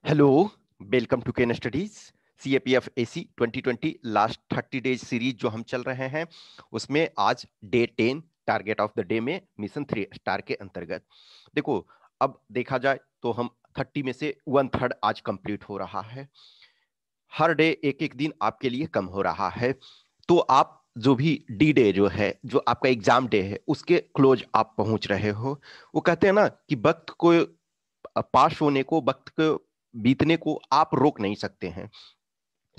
Hello, welcome to Ken studies. CAPF AC 2020 last 30 days series जो हम चल रहे हैं उसमें आज day 10 target of the day में मिशन 3 स्टार के अंतर्गत देखो। अब देखा जाए तो हम 30 में से 1/3 आज कंप्लीट हो रहा है। हर डे एक एक दिन आपके लिए कम हो रहा है। तो आप जो भी डी डे जो है, जो आपका एग्जाम डे है, उसके क्लोज आप पहुंच रहे हो। वो कहते हैं ना कि वक्त को पास होने को, वक्त को बीतने को आप रोक नहीं सकते हैं,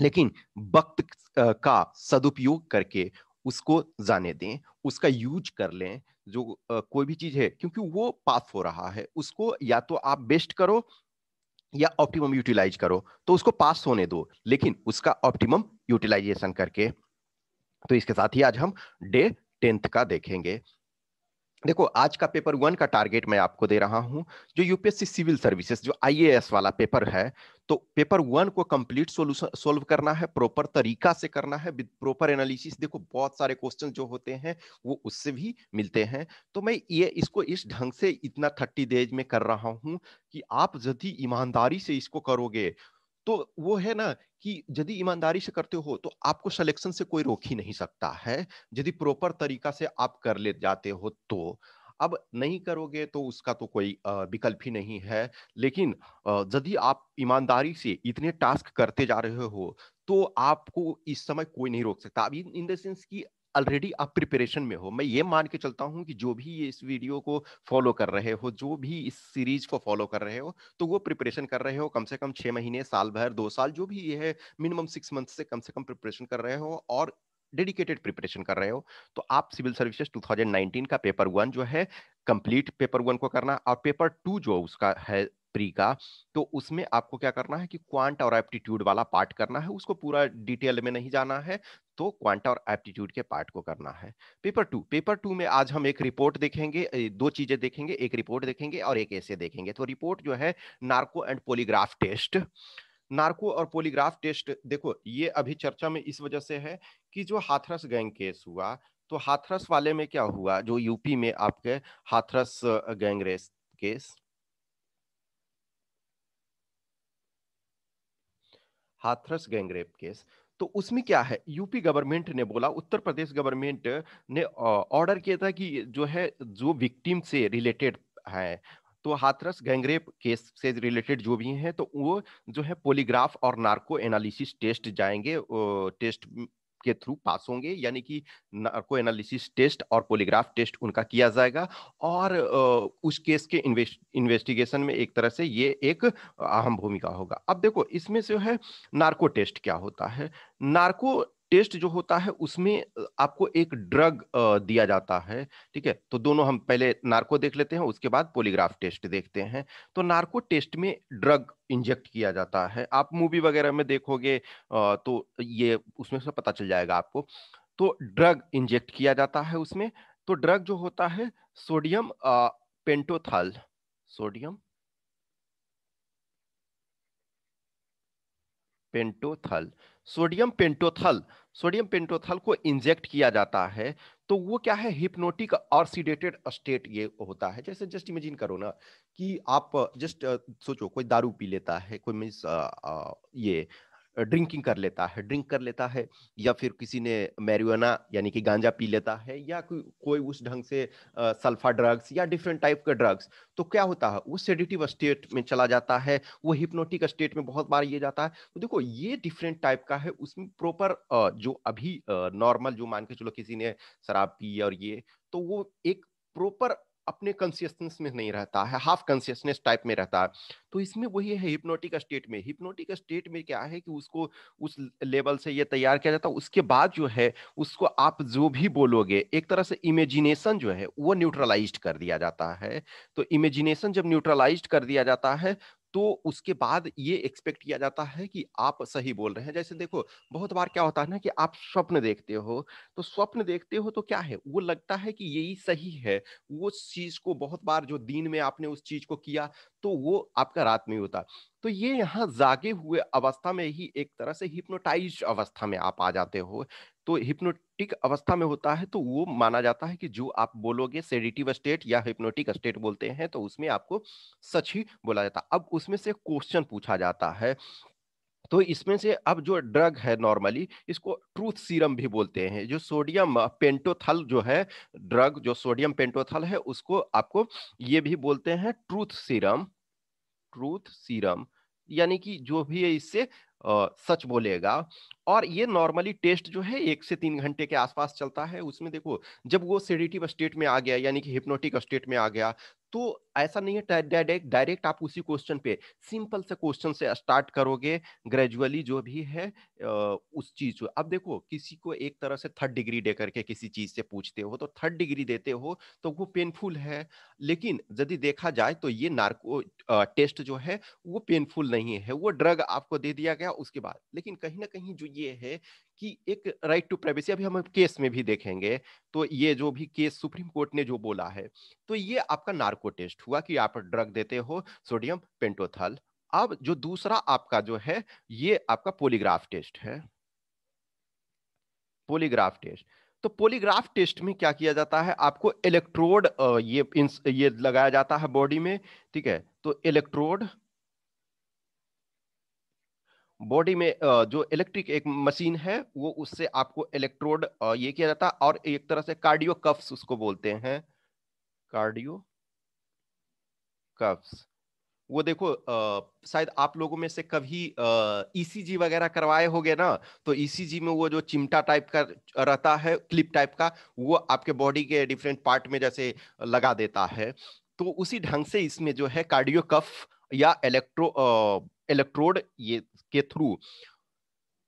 लेकिन वक्त का सदुपयोग करके उसको जाने दें, उसका यूज कर लें। जो कोई भी चीज है, क्योंकि वो पास हो रहा है, उसको या तो आप बेस्ट करो या ऑप्टिमम यूटिलाइज करो। तो उसको पास होने दो, लेकिन उसका ऑप्टिमम यूटिलाइजेशन करके। तो इसके साथ ही आज हम डे 10 का देखेंगे। देखो, आज का पेपर 1 का टारगेट मैं आपको दे रहा हूं, जो यूपीएससी सिविल सर्विसेज, जो आईएएस वाला पेपर है। तो पेपर 1 को कंप्लीट सोल्यूशन सोल्व करना है, प्रॉपर तरीका से करना है, विद प्रॉपर एनालिसिस। देखो, बहुत सारे क्वेश्चन जो होते हैं वो उससे भी मिलते हैं। तो मैं ये इसको इस ढंग से इतना 30 डेज में कर रहा हूं कि आप यदि ईमानदारी से इसको करोगे तो वो है ना कि यदि ईमानदारी से करते हो तो आपको सिलेक्शन से कोई रोक ही नहीं सकता है, यदि प्रॉपर तरीका से आप कर ले जाते हो तो। अब नहीं करोगे तो उसका तो कोई विकल्प ही नहीं है। लेकिन यदि आप ईमानदारी से इतने टास्क करते जा रहे हो तो आपको इस समय कोई नहीं रोक सकता। अभी इन द सेंस कि ऑलरेडी आप प्रिपरेशन में हो। मैं ये मान के चलता हूं कि जो भी ये इस वीडियो को फॉलो कर रहे हो, जो भी इस सीरीज को फॉलो कर रहे हो, तो वो प्रिपरेशन कर रहे हो कम से कम 6 महीने, साल भर, 2 साल, जो भी ये है, मिनिमम 6 मंथ से कम से कम प्रिपरेशन कर रहे हो और डेडिकेटेड प्रिपरेशन कर रहे हो। तो आप सिविल सर्विसेज 2019 का पेपर 1 जो है, कंप्लीट पेपर 1 को करना। और पेपर 2 जो उसका है प्री का, तो उसमें आपको क्या करना है कि क्वांट और एप्टीट्यूड वाला पार्ट करना है। उसको पूरा डिटेल में नहीं जाना है, तो क्वांट और एप्टीट्यूड के पार्ट को करना है। पेपर 2 में आज हम एक रिपोर्ट देखेंगे, दो चीजें देखेंगे, एक रिपोर्ट देखेंगे और एक ऐसे देखेंगे। तो रिपोर्ट जो है, narco and polygraph test. Narco और पॉलीग्राफ टेस्ट, देखो ये अभी चर्चा में इस वजह से है कि जो हाथरस गैंग केस हुआ, तो हाथरस वाले में क्या हुआ, जो यूपी में आपके Hathras gang rape case, Hathras gangrape case, तो उसमें क्या है, यूपी गवर्नमेंट ने बोला, उत्तर प्रदेश गवर्नमेंट ने ऑर्डर किया था कि जो है, जो विक्टिम से रिलेटेड है, तो हाथरस गैंगरेप केस से रिलेटेड जो भी हैं, तो वो जो है पॉलीग्राफ और नार्को एनालिसिस टेस्ट जाएंगे, टेस्ट के थ्रू पास होंगे। यानी कि नार्को एनालिसिस टेस्ट और पॉलीग्राफ टेस्ट उनका किया जाएगा। और उस केस के इन्वेस्टिगेशन में एक तरह से ये एक अहम भूमिका होगा। अब देखो, इसमें से है नार्को टेस्ट क्या होता है। नार्को टेस्ट जो होता है उसमें आपको एक ड्रग दिया जाता है। ठीक है, तो दोनों हम पहले नार्को देख लेते हैं, उसके बाद पॉलीग्राफ टेस्ट देखते हैं। तो नार्को टेस्ट में ड्रग इंजेक्ट किया जाता है। आप मूवी वगैरह में देखोगे तो ये उसमें से पता चल जाएगा आपको। तो ड्रग इंजेक्ट किया जाता है उसमें। तो ड्रग जो होता है, sodium pentothal, sodium pentothal, sodium pentothal, sodium pentothal को इंजेक्ट किया जाता है। तो वो क्या है, हिप्नोटिक और सीडेटेड स्टेट ये होता है। जैसे जस्ट इमेजिन करो ना कि आप जस्ट सोचो, कोई दारू पी लेता है, कोई मीन्स ये ड्रिंकिंग कर लेता है, ड्रिंक कर लेता है, या फिर किसी ने मैरिजुआना यानी कि गांजा पी लेता है, या कोई उस ढंग से सल्फा ड्रग्स या डिफरेंट टाइप के ड्रग्स। तो क्या होता है, वो सेडेटिव स्टेट में चला जाता है, वो हिप्नोटिक स्टेट में बहुत बार ये जाता है। तो देखो, ये डिफरेंट टाइप का है। उसमें प्रॉपर जो अभी नॉर्मल, जो मान के चलो किसी ने शराब पी और ये, तो वो एक प्रॉपर अपने कॉन्शियसनेस में नहीं रहता है, हाफ कॉन्शियसनेस टाइप में रहता है। तो इसमें वही है, हिप्नोटिक स्टेट में, हिप्नोटिक स्टेट में क्या है कि उसको उस लेवल से ये तैयार किया जाता है। उसके बाद जो है, उसको आप जो भी बोलोगे, एक तरह से इमेजिनेशन जो है वो न्यूट्रलाइज्ड कर दिया जाता है। तो इमेजिनेशन जब न्यूट्रलाइज्ड कर दिया जाता है, तो उसके बाद ये एक्सपेक्ट किया जाता है कि आप सही बोल रहे हैं। जैसे देखो, बहुत बार क्या होता है ना कि आप स्वप्न देखते हो, तो स्वप्न देखते हो तो क्या है, वो लगता है कि यही सही है। वो चीज को बहुत बार जो दिन में आपने उस चीज को किया, तो वो आपका रात में होता। तो तो ये यहाँ जागे हुए अवस्था में ही एक तरह से हिप्नोटाइज अवस्था में आप आ जाते हो। तो हिप्नोटिक अवस्था में होता है तो वो माना जाता है कि जो आप बोलोगे सेडेटिव स्टेट या हिप्नोटिक स्टेट बोलते हैं, तो उसमें आपको सच ही बोला जाता है। अब उसमें से क्वेश्चन पूछा जाता है, तो इसमें से अब जो ड्रग है नॉर्मली इसको ट्रूथ सीरम भी बोलते हैं। जो सोडियम पेंटोथल जो है ड्रग, जो सोडियम पेंटोथल है उसको आपको ये भी बोलते हैं ट्रूथ सीरम। ट्रूथ सीरम यानी कि जो भी है इससे सच बोलेगा। और ये नॉर्मली टेस्ट जो है 1 से 3 घंटे के आसपास चलता है। उसमें देखो जब वो सेडेटिव स्टेट में आ गया यानी कि हिप्नोटिक स्टेट में आ गया, तो ऐसा नहीं है डायरेक्ट डायरेक्ट आप उसी क्वेश्चन पे सिंपल से क्वेश्चन से स्टार्ट करोगे, ग्रेजुअली जो भी है उस चीज को। अब देखो किसी को एक तरह से 3rd डिग्री दे करके किसी चीज से पूछते हो तो 3rd डिग्री देते हो तो वो पेनफुल है। लेकिन यदि देखा जाए तो ये नार्को टेस्ट जो है वो पेनफुल नहीं है, वो ड्रग आपको दे दिया गया उसके बाद। लेकिन कहीं ना कहीं जो ये है कि एक राइट टू प्राइवेसी, अभी हम केस में भी देखेंगे, तो ये जो भी केस सुप्रीम कोर्ट ने जो बोला है, तो ये आपका नार्को टेस्ट हुआ कि आप ड्रग देते हो सोडियम पेंटोथल। अब जो दूसरा आपका जो है ये आपका पॉलीग्राफ टेस्ट है। पॉलीग्राफ टेस्ट, तो पॉलीग्राफ टेस्ट में क्या किया जाता है, आपको इलेक्ट्रोड ये लगाया जाता है बॉडी में। ठीक है, तो इलेक्ट्रोड बॉडी में जो इलेक्ट्रिक एक मशीन है वो उससे आपको इलेक्ट्रोड ये किया जाता है, और एक तरह से कार्डियो कफ्स उसको बोलते हैं। कार्डियो कफ्स, वो देखो शायद आप लोगों में से कभी ईसीजी वगैरह करवाए होगे ना, तो ईसीजी में वो जो चिमटा टाइप का रहता है, क्लिप टाइप का, वो आपके बॉडी के डिफरेंट पार्ट में जैसे लगा देता है। तो उसी ढंग से इसमें जो है कार्डियो कफ या इलेक्ट्रोड ये के थ्रू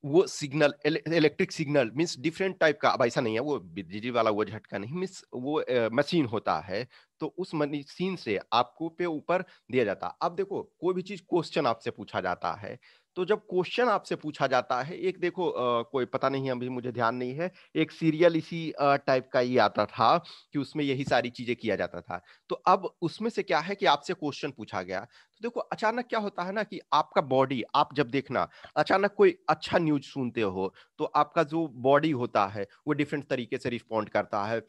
वो signal electric signal means different type का, अब ऐसा नहीं है वो बिजली वाला वो झटका नहीं, मींस वो मशीन होता है। तो उस मशीन से आपको पे ऊपर दिया जाता है। अब देखो कोई भी चीज क्वेश्चन आपसे पूछा जाता है, तो जब क्वेश्चन आपसे पूछा जाता है, एक देखो कोई पता नहीं अभी मुझे ध्यान नहीं है, एक सीरियल इसी टाइप का ही आता था कि उसमें यही सारी चीजें किया जाता था। तो अब उसमें से क्या है कि आपसे क्वेश्चन पूछा गया, तो देखो अचानक क्या होता है ना कि आपका बॉडी, आप जब देखना अचानक कोई अच्छा न्यूज सुनते हो तो आपका जो बॉडी होता है वो डिफरेंट तरीके से रिस्पॉन्ड करता है।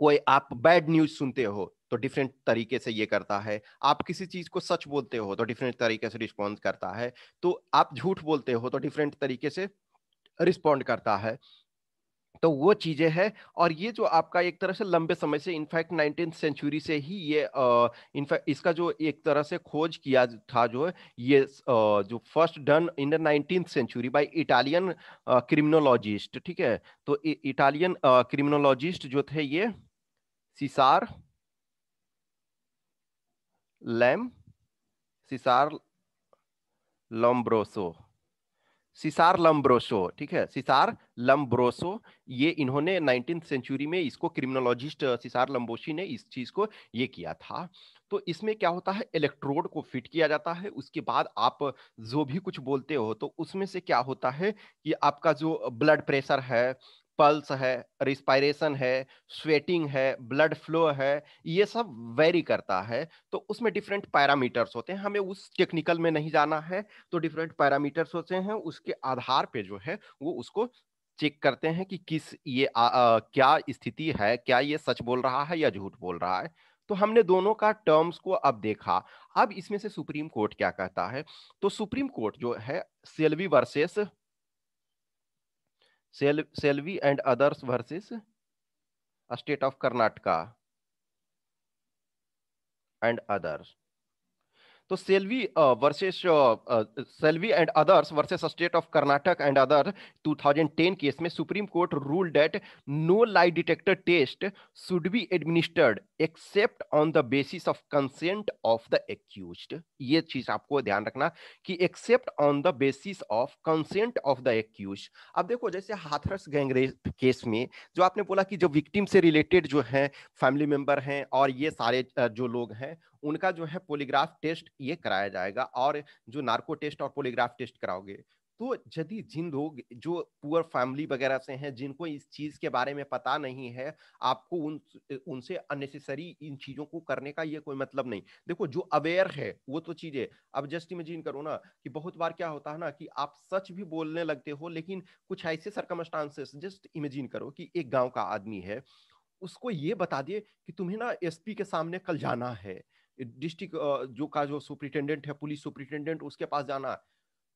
कोई आप बैड न्यूज सुनते हो तो डिफरेंट तरीके से ये करता है। आप किसी चीज को सच बोलते हो तो डिफरेंट तरीके से रिस्पॉन्ड करता है। तो आप झूठ बोलते हो तो डिफरेंट तरीके से रिस्पॉन्ड करता है। तो वो चीजें हैं। और ये जो आपका एक तरह से लंबे समय से, इनफैक्ट 19th सेंचुरी से ही ये इनफैक्ट इसका जो एक तरह से खोज किया था, जो है ये जो first done in the 19th century by Italian criminologist. ठीक है, तो इटालियन क्रिमिनोलॉजिस्ट जो थे ये सिसार लैम सिसार लम्ब्रोसो, सिसार लम्ब्रोसो, ठीक है, सिसार लम्ब्रोसो। ये इन्होंने 19th सेंचुरी में इसको क्रिमिनोलॉजिस्ट सिसार लम्बोसी ने इस चीज को ये किया था। तो इसमें क्या होता है, इलेक्ट्रोड को फिट किया जाता है, उसके बाद आप जो भी कुछ बोलते हो तो उसमें से क्या होता है कि आपका जो ब्लड प्रेशर है, पल्स है, रिस्पायरेशन है, स्वेटिंग है, ब्लड फ्लो है, ये सब वेरी करता है। तो उसमें डिफरेंट पैरामीटर्स होते हैं, हमें उस टेक्निकल में नहीं जाना है। तो डिफरेंट पैरामीटर्स होते हैं, उसके आधार पे जो है वो उसको चेक करते हैं कि किस ये क्या स्थिति है, क्या ये सच बोल रहा है या झूठ बोल रहा है। तो हमने दोनों का टर्म्स को अब देखा। अब इसमें से सुप्रीम कोर्ट क्या कहता है, तो सुप्रीम कोर्ट जो है Selvi versus Selvi and others versus state of Karnataka and others, तो Selvi and others versus state of Karnataka and other 2010 case में Supreme Court rule that no lie detector test should be administered except on the basis of consent of the accused. ये चीज आपको ध्यान रखना कि except on the basis of consent of the accused. अब देखो जैसे हाथरस गैंगरेप केस में जो आपने बोला कि जो विक्टिम से रिलेटेड जो है फैमिली मेंबर हैं और ये सारे जो लोग हैं, उनका जो है पॉलीग्राफ टेस्ट ये कराया जाएगा। और जो नार्को टेस्ट और पॉलीग्राफ टेस्ट कराओगे तो यदि जिन लोग जो पुअर फैमिली वगैरह से हैं, जिनको इस चीज के बारे में पता नहीं है, आपको उनसे अननेसेसरी इन चीजों को करने का ये कोई मतलब नहीं। देखो जो अवेयर है वो तो चीजें, अब जस्ट इमेजिन करो ना कि बहुत बार क्या होता है ना कि आप सच भी बोलने लगते हो, लेकिन कुछ ऐसे सरकमस्टांसेस, जस्ट इमेजिन करो कि एक गांव का आदमी है, उसको ये बता दिए कि तुम्हें ना एसपी के सामने कल जाना है, डिस्ट्रिक्ट जो सुप्रिंटेंडेंट है, पुलिस सुप्रिंटेंडेंट, उसके पास जाना है।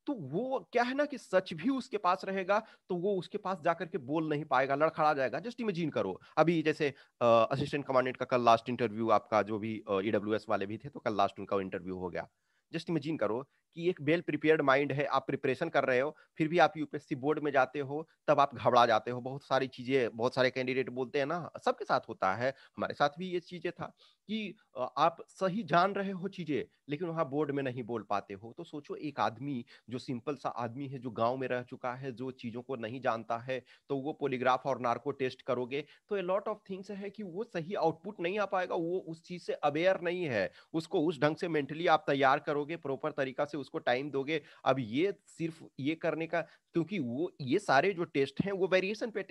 तो वो क्या है ना कि सच भी उसके पास रहेगा तो वो उसके पास जाकर के बोल नहीं पाएगा, लड़खड़ा जाएगा। जस्ट इमेजिन करो अभी जैसे असिस्टेंट कमांडेंट का कल लास्ट इंटरव्यू, आपका जो भी ईडब्ल्यूएस वाले भी थे तो कल लास्ट उनका इंटरव्यू हो गया। जस्ट इमेजिन करो कि एक वेल प्रिपेयर्ड माइंड है, आप प्रिपरेशन कर रहे हो, फिर भी आप यूपीएससी बोर्ड में जाते हो, तब आप घबरा जाते हो। बहुत सारी चीजें, बहुत सारे कैंडिडेट बोलते हैं ना, सबके साथ होता है, हमारे साथ भी ये चीजें था कि आप सही जान रहे हो चीजें, लेकिन वहां बोर्ड में नहीं बोल पाते हो। तो सोचो एक आदमी जो सिंपल सा आदमी है, जो गांव में रह चुका है, जो चीजों को नहीं जानता है, तो वो पॉलीग्राफ और नार्को टेस्ट करोगे तो ए लॉट ऑफ थिंग्स है कि वो सही आउटपुट नहीं आ पाएगा, वो उस चीज से अवेयर नहीं है। उसको उस ढंग से मेंटली आप तैयार करोगे, प्रॉपर तरीका से उसको टाइम दोगे। अब ये सिर्फ ये करने का, क्योंकि वो ये सारे जो टेस्ट हैं वो वेरिएशन पे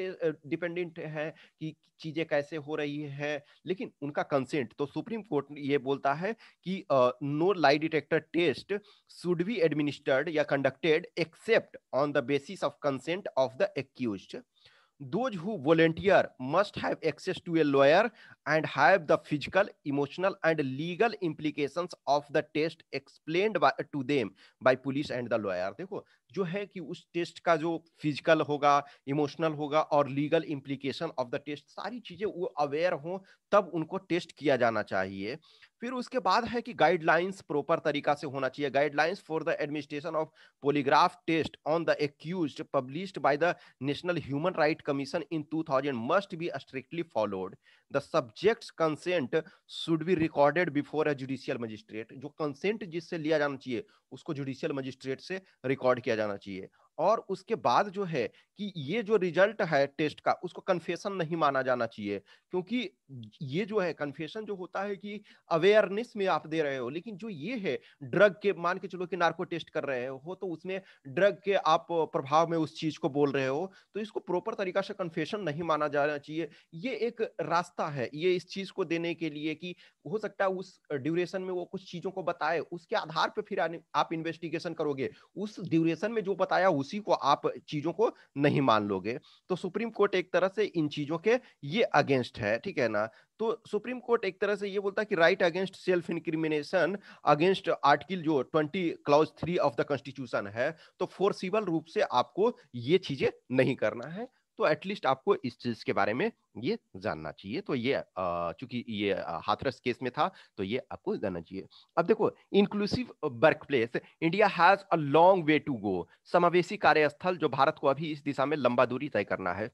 डिपेंडेंट है कि चीजें कैसे हो रही है, लेकिन उनका कंसेंट तो सुप्रीम कोर्ट ये बोलता है कि no lie detector test should be administered या conducted except on the basis of consent of the accused. Those who volunteer must have access to a lawyer and have the physical, emotional, and legal implications of the test explained to them by police and the lawyer. देखो जो है कि उस test का जो physical होगा, emotional होगा और legal implication of the test, सारी चीजें वो अवेयर हो, तब उनको टेस्ट किया जाना चाहिए। फिर उसके बाद है कि गाइडलाइंस प्रॉपर तरीका से होना चाहिए। Guidelines for the administration of polygraph test on the accused published by the National Human Rights Commission in 2000 must be strictly followed. The subject's consent should be recorded before a judicial magistrate. जो consent जिससे लिया जाना चाहिए उसको judicial magistrate से record किया जाना चाहिए। और उसके बाद जो है कि ये जो रिजल्ट है टेस्ट का, उसको कन्फेशन नहीं माना जाना चाहिए, क्योंकि ये जो है कन्फेशन जो होता है कि अवेयरनेस में आप दे रहे हो, लेकिन जो ये है ड्रग के, मान के चलो कि नार्को टेस्ट कर रहे हो तो उसमें ड्रग के आप प्रभाव में उस चीज को बोल रहे हो, तो इसको प्रॉपर तरीका से कन्फेशन नहीं माना जाना चाहिए। ये एक रास्ता है ये इस चीज को देने के लिए कि हो सकता है उस ड्यूरेशन में वो कुछ चीजों को बताए, उसके आधार पर फिर आप इन्वेस्टिगेशन करोगे, उस ड्यूरेशन में जो बताया उसी को आप चीजों को नहीं मान लोगे। तो सुप्रीम कोर्ट एक तरह से इन चीजों के ये अगेंस्ट है, ठीक है ना। तो सुप्रीम कोर्ट एक तरह से ये बोलता है कि right against self incrimination against article जो 20 क्लॉज 3 ऑफ द कॉन्स्टिट्यूशन है, तो फोर्सिबल रूप से आपको ये चीजें नहीं करना है। तो एटलीस्ट आपको इस चीज के बारे में ये जानना चाहिए। तो ये चूंकि ये हाथरस केस में था तो ये आपको जानना चाहिए। अब देखो inclusive work place, India has a long way to go. समावेशी कार्यस्थल, जो भारत को अभी इस दिशा में लंबा दूरी तय करना है।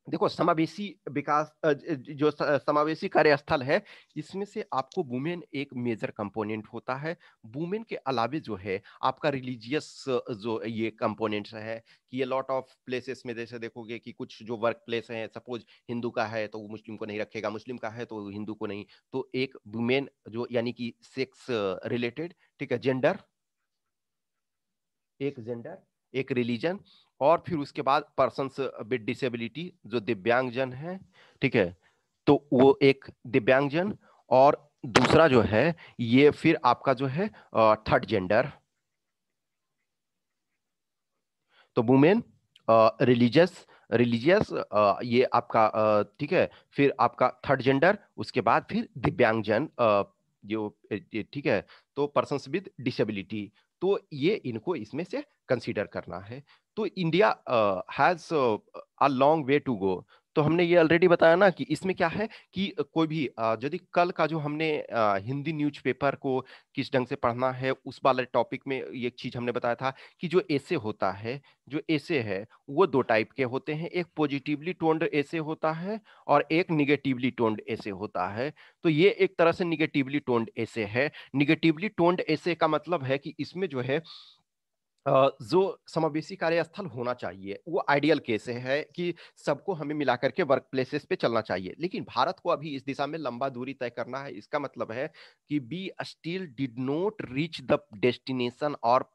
देखो समावेशी विकास जो समावेशी कार्यस्थल है, इसमें से आपको वुमेन एक मेजर कंपोनेंट होता है। वुमेन के अलावे जो है आपका रिलीजियस जो ये कंपोनेंट्स है कि ये लॉट ऑफ प्लेसेस में जैसे देखोगे कि कुछ जो वर्क प्लेस है, सपोज हिंदू का है तो वो मुस्लिम को नहीं रखेगा, मुस्लिम का है तो हिंदू को नहीं। तो एक वुमेन जो यानी कि सेक्स रिलेटेड, ठीक है, जेंडर, एक जेंडर, एक रिलीजन, और फिर उसके बाद पर्सन्स विद डिसेबिलिटी जो दिव्यांगजन है, ठीक है, तो वो एक दिव्यांगजन। और दूसरा जो है ये फिर आपका जो है थर्ड जेंडर, तो वुमेन, रिलीजियस, रिलीजियस, ये आपका ठीक है, फिर आपका थर्ड जेंडर, उसके बाद फिर दिव्यांगजन, जो ठीक है, तो पर्सन्स विद डिसेबिलिटी। तो ये इनको इसमें से कंसीडर करना है। तो India has a long way to go. तो हमने ये ऑलरेडी बताया ना कि इसमें क्या है कि कोई भी यदि कल का जो हमने हिंदी न्यूज़पेपर को किस ढंग से पढ़ना है उस वाले टॉपिक में ये चीज हमने बताया था कि जो ऐसे होता है, जो ऐसे है वो दो टाइप के होते हैं, एक पॉजिटिवली टोन्ड ऐसे होता है और एक निगेटिवली टोन्ड ऐसे होता है। तो ये एक तरह से निगेटिवली टोन्ड ऐसे है। निगेटिवली टोन्ड ऐसे का मतलब है कि इसमें जो है जो समावेशी कार्यस्थल होना चाहिए वो आइडियल केस है कि सबको हमें मिलाकर के वर्क प्लेसेस पे चलना चाहिए, लेकिन भारत को अभी इस दिशा में लंबा दूरी तय करना है। इसका मतलब है कि be still did not reach the destination और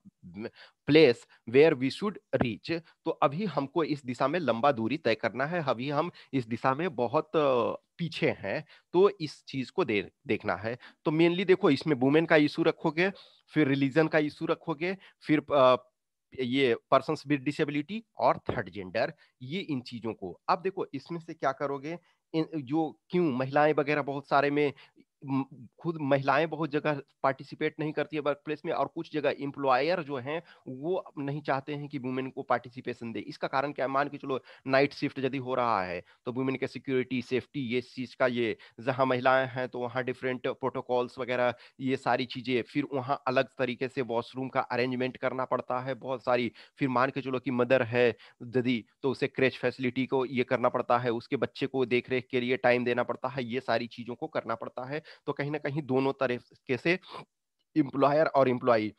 place where we should reach. तो अभी हमको इस दिशा में लंबा दूरी तय करना है, अभी हम इस दिशा में बहुत पीछे हैं, तो इस चीज को देखना है। तो मेनली देखो, इसमें वुमेन का इशू रखोगे, फिर रिलीजन का इशू रखोगे, फिर ये पर्सन्स विद डिसेबिलिटी और थर्ड जेंडर, ये इन चीजों को अब देखो इसमें से क्या करोगे। जो क्यों महिलाएं वगैरह बहुत सारे में खुद महिलाएं बहुत जगह पार्टिसिपेट नहीं करती है वर्क प्लेस में, और कुछ जगह एम्प्लॉयर जो हैं वो नहीं चाहते हैं कि वुमेन को पार्टिसिपेशन दे। इसका कारण क्या है, मान के चलो नाइट शिफ्ट यदि हो रहा है तो वुमेन के सिक्योरिटी सेफ्टी ये चीज का, ये जहां महिलाएं हैं तो वहां डिफरेंट प्रोटोकॉल्स वगैरह, ये सारी चीजें, फिर वहां अलग तरीके से वॉशरूम का अरेंजमेंट करना पड़ता है बहुत सारी। फिर मान के चलो कि मदर है यदि, तो उसे क्रेच फैसिलिटी को ये करना पड़ता है, उसके बच्चे को देख रेख के लिए टाइम देना पड़ता है, ये सारी चीजों को करना पड़ता है। तो कहीं ना कहीं दोनों तरीके से एम्प्लॉयर और एम्प्लॉई।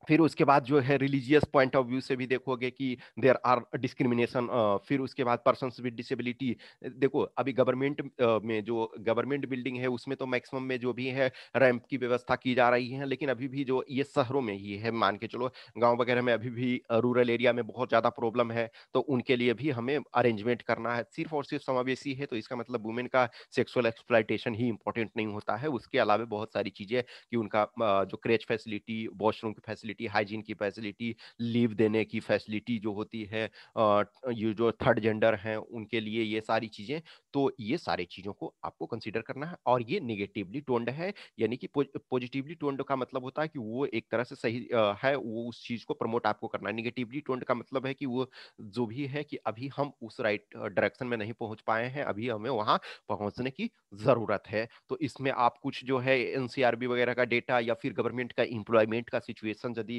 फिर उसके बाद जो है रिलीजियस पॉइंट ऑफ व्यू से भी देखोगे कि देयर आर डिस्क्रिमिनेशन। फिर उसके बाद पर्सन्स विद डिसेबिलिटी, देखो अभी गवर्नमेंट में जो गवर्नमेंट बिल्डिंग है उसमें तो मैक्सिमम में जो भी है रैंप की व्यवस्था की जा रही है, लेकिन अभी भी जो ये शहरों में ही है, मान के चलो गांव वगैरह में अभी भी रूरल एरिया में बहुत ज्यादा प्रॉब्लम है, तो उनके लिए भी हमें अरेंजमेंट करना है। सिर्फ और सिर्फ समावेशी है तो इसका मतलब वुमेन का सेक्सुअल एक्सप्लॉयटेशन ही इंपॉर्टेंट नहीं होता है, उसके अलावा बहुत सारी चीजें कि उनका जो क्रेच फैसिलिटी, वॉशरूम की फैसिलिटी, हाइजीन की फैसिलिटी, लीव देने की फैसिलिटी जो होती है, ये जो थर्ड जेंडर हैं उनके लिए ये सारी चीजें, तो ये सारी चीजों को आपको कंसीडर करना है। और ये निगेटिवली टोन्ड है, यानी कि पॉजिटिवली टोन्ड का मतलब होता है कि वो एक तरह से सही है, वो उस चीज को प्रमोट आपको करना है। निगेटिवली टोन्ड का मतलब है कि वो जो भी है कि अभी हम उस राइट डायरेक्शन में नहीं पहुंच पाए हैं, अभी हमें वहां पहुंचने की जरूरत है। तो इसमें आप कुछ जो है एनसीआरबी वगैरह का डेटा या फिर गवर्नमेंट का एम्प्लॉयमेंट का सिचुएशन, यदि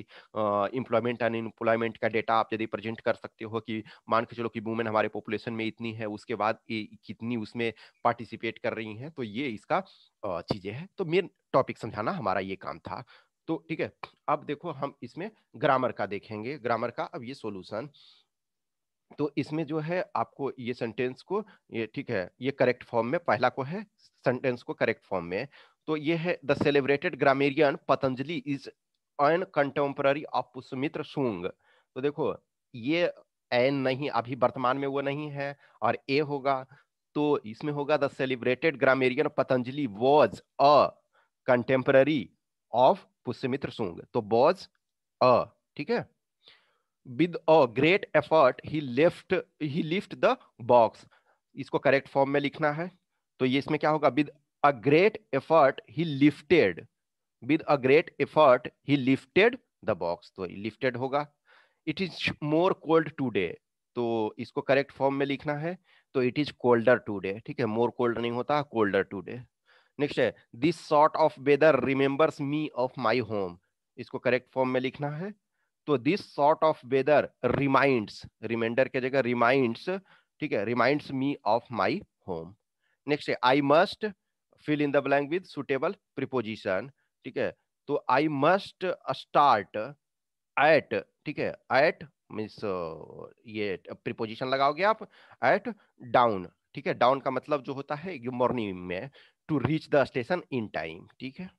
एम्प्लॉयमेंट एंड अनएम्प्लॉयमेंट का डेटा आप यदि प्रेजेंट कर सकते हो कि मान के चलो कि वुमेन हमारे पॉपुलेशन में इतनी है, उसके बाद कितनी उसमें पार्टिसिपेट कर रही हैं, तो ये इसका चीजें हैं। तो मेन टॉपिक समझाना हमारा ये काम था। तो ठीक है, अब देखो हम इसमें ग्रामर का देखेंगे, ग्रामर का अब ये सॉल्यूशन। तो इसमें जो है आपको ये सेंटेंस को, ये ठीक है, ये करेक्ट फॉर्म में पहला को है सेंटेंस को करेक्ट फॉर्म में। तो ये है the celebrated grammarian Patanjali is an contemporary of Pushyamitra Shunga. तो देखो ये एन नहीं, अभी वर्तमान में वो नहीं है, और ए होगा, तो इसमें होगा the celebrated grammarian Patanjali was a contemporary of Pushyamitra Shunga, तो वॉज अ, ठीक है। With a great effort he lift the box, इसको करेक्ट फॉर्म में लिखना है। तो ये इसमें क्या होगा, with a great effort he lifted, with a great effort he lifted the box, तो लिफ्टेड होगा। It is more cold today, तो इसको करेक्ट फॉर्म में लिखना है, तो इट इज कोल्डर टूडे, ठीक है, मोर कोल्ड नहीं होता, कोल्डर टूडे। नेक्स्ट है this sort of weather remembers me of my home, इसको करेक्ट फॉर्म में लिखना है। तो this sort of weather reminds, reminder के जगह रिमाइंड्स, ठीक है, reminds me of my home. Next है I must fill in the blank with suitable preposition, ठीक है। तो आई मस्ट स्टार्ट एट, ठीक है, एट मीन्स ये प्रिपोजिशन लगाओगे आप, एट डाउन, ठीक है, डाउन का मतलब जो होता है ये मॉर्निंग में, to reach the station in time, ठीक है,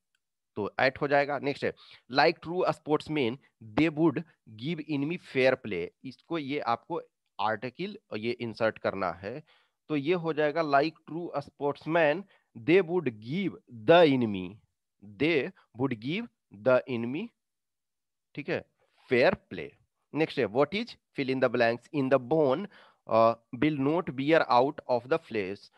तो एट हो जाएगा। नेक्स्ट है like true sportsman they would give enemy fair play, इसको ये आपको आर्टिकल ये इंसर्ट करना है, तो ये हो जाएगा like true sportsman they would give the enemy, they would give the enemy, ठीक है, फेयर प्ले। नेक्स्ट है what is fill in the blanks in the bone will not bear out of the flesh,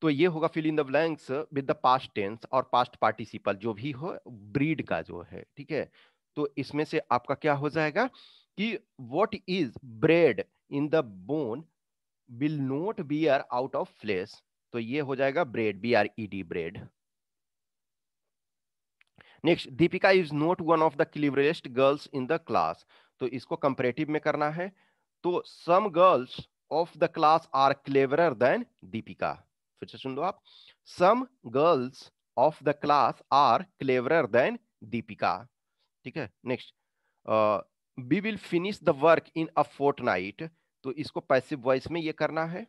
तो ये होगा fill in the blanks with the past tense और past participle जो भी हो ब्रीड का जो है, ठीक है। तो इसमें से आपका क्या हो जाएगा कि what is bread in the bone will not bear out of flesh, तो ये हो जाएगा bread, BRED bread. Next Deepika is not one of the cleverest girls in the class, तो इसको कंपैरेटिव में करना है, तो some girls of the class are cleverer than Deepika, फिर से सुन लो आप, some girls of the class are cleverer than Deepika, ठीक है। Next we will finish the work in a fortnight, तो इसको पैसिव वॉइस में ये करना है,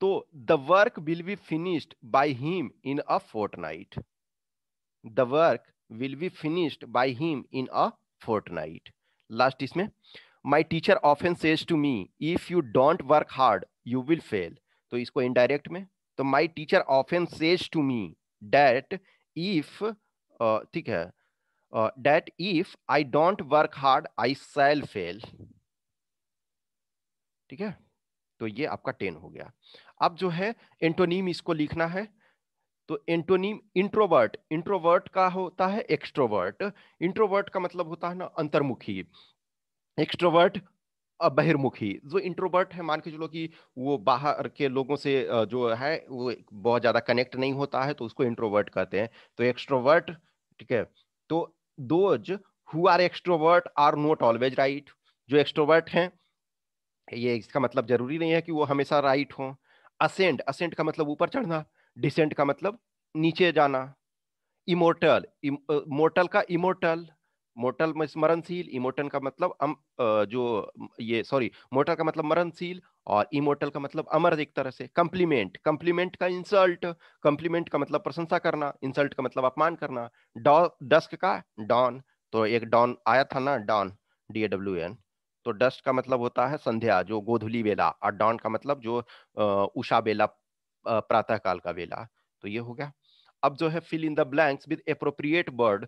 तो the work will be finished by him in a fortnight, the work will be finished by him in a fortnight. Last इसमें my teacher often says to me if you don't work hard you will fail, तो इसको indirect में, तो my teacher often says to me that if, ठीक है, that if I don't work hard I shall fail. ठीक है, तो ये आपका 10 हो गया। अब जो है एंटोनीम इसको लिखना है, तो एंटोनीम इंट्रोवर्ट, इंट्रोवर्ट का होता है एक्सट्रोवर्ट, इंट्रोवर्ट का मतलब होता है ना अंतर्मुखी, एक्सट्रोवर्ट बहिर्मुखी। जो इंट्रोवर्ट है मान के चलो कि वो बाहर के लोगों से जो है वो बहुत ज्यादा कनेक्ट नहीं होता है, तो उसको इंट्रोवर्ट कहते हैं। तो एक्सट्रोवर्ट, ठीक है, तो those who are extrovert are not always right. जो एक्सट्रोवर्ट हैं, ये इसका मतलब जरूरी नहीं है कि वो हमेशा राइट हो। असेंड, असेंड का मतलब ऊपर चढ़ना, डिसेंट का मतलब नीचे जाना। इमोर्टल, मोर्टल का इमोर्टल, मोर्टल में मरणशील, इमोर्टल का मतलब जो ये सॉरी, मोर्टल का मतलब मरणशील और इमोर्टल का मतलब अमर एक तरह से। कम्प्लीमेंट, कम्प्लीमेंट का इंसल्ट, कम्प्लीमेंट का मतलब प्रशंसा करना, इंसल्ट का मतलब अपमान करना। डस्क का डॉन, तो एक डॉन आया था ना, डॉन, DAWN, तो डस्ट का मतलब होता है संध्या, जो गोधूली बेला, और डॉन का मतलब जो उषा बेला, प्रातः काल का बेला। तो ये हो गया। अब जो है fill in the blanks with appropriate word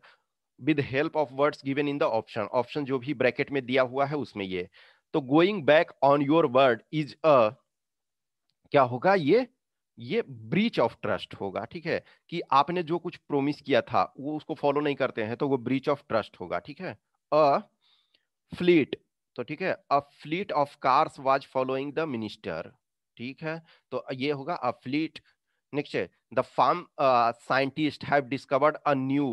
with help of words given in the option, option जो भी ब्रैकेट में दिया हुआ है उसमें ये। तो going back on your word is a, क्या होगा ये ब्रीच ऑफ ट्रस्ट होगा। ठीक है, कि आपने जो कुछ प्रोमिस किया था वो उसको फॉलो नहीं करते हैं, तो वो ब्रीच ऑफ ट्रस्ट होगा। ठीक है, अ फ्लीट, तो ठीक है, a fleet of cars was following the minister. ठीक है, तो ये होगा अ फ्लीट। नेक्स्ट है the farm scientist have discovered a new.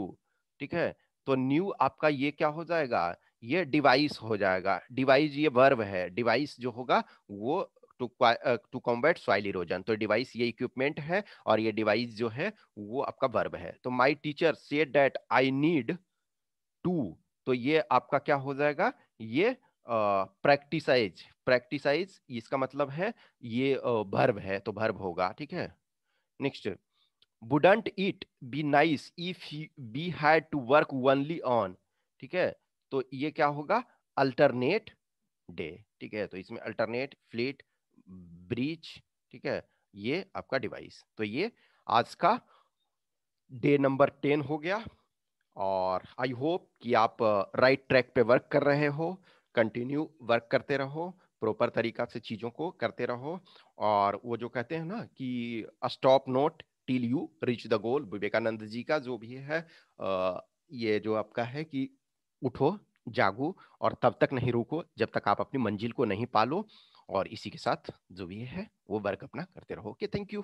ठीक है, तो न्यू आपका ये क्या हो जाएगा, ये डिवाइस हो जाएगा। डिवाइस ये वर्ब है, डिवाइस जो होगा वो टू कॉम्बैट सॉइल इरोजन, तो डिवाइस ये इक्विपमेंट है और ये डिवाइस जो है वो आपका वर्ब है। तो my teacher said that I need to, तो ये आपका क्या हो जाएगा, ये प्रैक्टिसाइज, प्रैक्टिसाइज इसका मतलब है ये वर्ब है, तो वर्ब होगा। ठीक है, next wouldn't it be nice if we had to work only on. ठीक है, तो ये क्या होगा, अल्टरनेट डे। ठीक है, तो इसमें अल्टरनेट, फ्लीट, ब्रीच, ठीक है, ये आपका डिवाइस। तो ये आज का डे नंबर 10 हो गया, और आई होप कि आप राइट ट्रैक पे वर्क कर रहे हो। कंटिन्यू वर्क करते रहो, प्रॉपर तरीका से चीज़ों को करते रहो, और वो जो कहते हैं ना कि stop not till you reach the goal, Vivekananda ji का जो भी है, ये जो आपका है कि उठो, जागो, और तब तक नहीं रुको जब तक आप अपनी मंजिल को नहीं पालो। और इसी के साथ जो भी है वो वर्क अपना करते रहो। Okay, thank you.